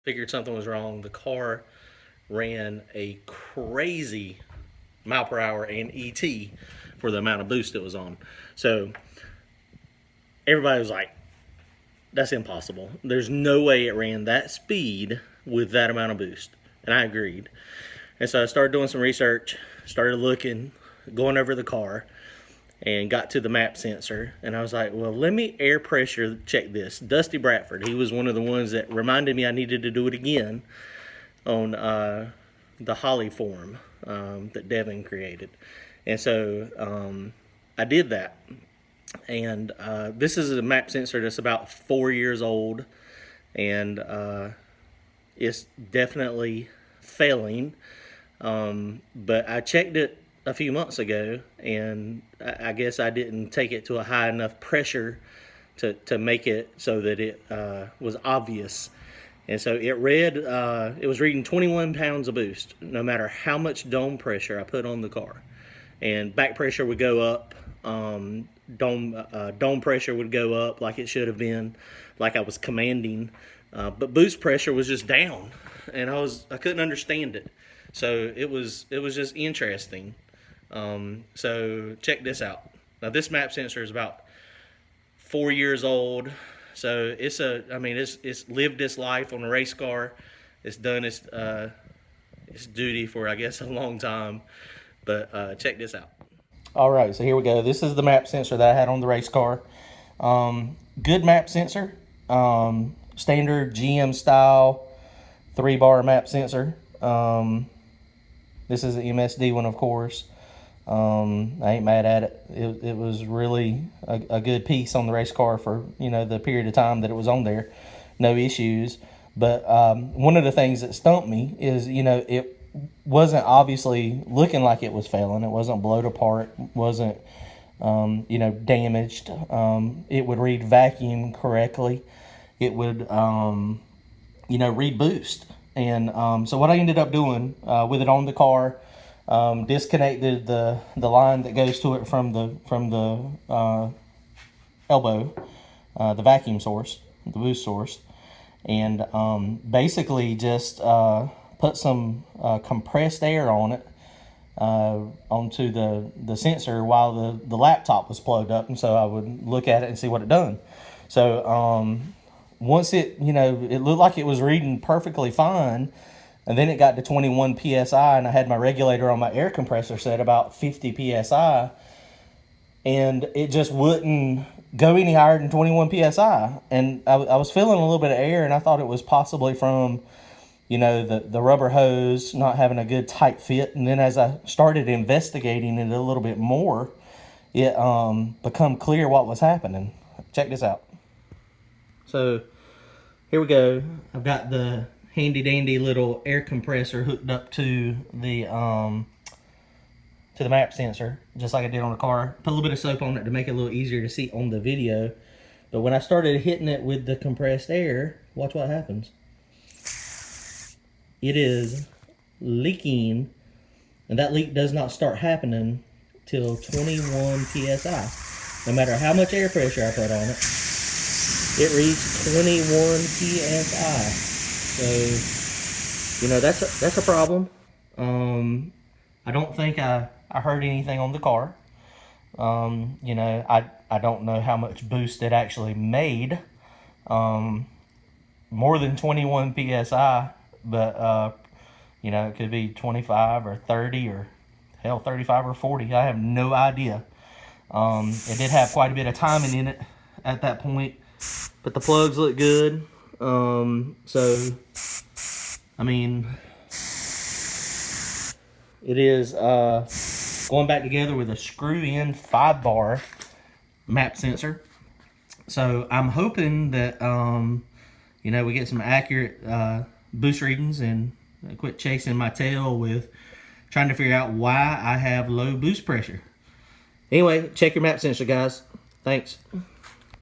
Figured something was wrong. The car ran a crazy mile per hour and ET for the amount of boost it was on. So everybody was like, that's impossible. There's no way it ran that speed with that amount of boost. And I agreed. And so I started doing some research, started looking, going over the car, and got to the map sensor. And I was like, well, let me air pressure check this. Dusty Bradford, he was one of the ones that reminded me I needed to do it again on the Holly form that Devin created. And so I did that. And this is a map sensor that's about 4 years old, and it's definitely failing. But I checked it a few months ago, and I guess I didn't take it to a high enough pressure to make it so that it was obvious. And so it read, it was reading 21 pounds of boost, no matter how much dome pressure I put on the car. And back pressure would go up, dome pressure would go up like it should have been, like I was commanding. But boost pressure was just down, and I couldn't understand it. So it was just interesting. So check this out. Now this map sensor is about 4 years old. So it's lived its life on a race car. It's done its duty for, I guess, a long time. But check this out. All right, so here we go. This is the map sensor that I had on the race car. Good map sensor. Standard GM style 3-bar map sensor. This is an MSD one, of course. I ain't mad at it. It was really a good piece on the race car for, the period of time that it was on there. No issues. But one of the things that stumped me is, it wasn't obviously looking like it was failing. It wasn't blowed apart, wasn't, damaged. It would read vacuum correctly. It would, read boost. And so what I ended up doing with it on the car, disconnected the line that goes to it from the elbow, the vacuum source, the boost source, and basically just put some compressed air on it, onto the sensor while the laptop was plugged up, and so I would look at it and see what it done. So once it looked like it was reading perfectly fine, and then it got to 21 psi, and I had my regulator on my air compressor set about 50 psi, and it just wouldn't go any higher than 21 psi. And I was feeling a little bit of air, and I thought it was possibly from the rubber hose not having a good tight fit. And then as I started investigating it a little bit more, it become clear what was happening. Check this out. So here we go. I've got the handy dandy little air compressor hooked up to the map sensor, just like I did on the car. Put a little bit of soap on it to make it a little easier to see on the video. But when I started hitting it with the compressed air, watch what happens. It is leaking, and that leak does not start happening till 21 psi. No matter how much air pressure I put on it, it reads 21 psi. So, that's a problem. I don't think I heard anything on the car. I don't know how much boost it actually made. More than 21 psi, but it could be 25 or 30 or hell 35 or 40. I have no idea. It did have quite a bit of timing in it at that point, but the plugs look good. So I mean, it is going back together with a screw-in 5-bar map sensor. So I'm hoping that we get some accurate boost readings and quit chasing my tail with trying to figure out why I have low boost pressure. Anyway, check your map sensor, guys. Thanks.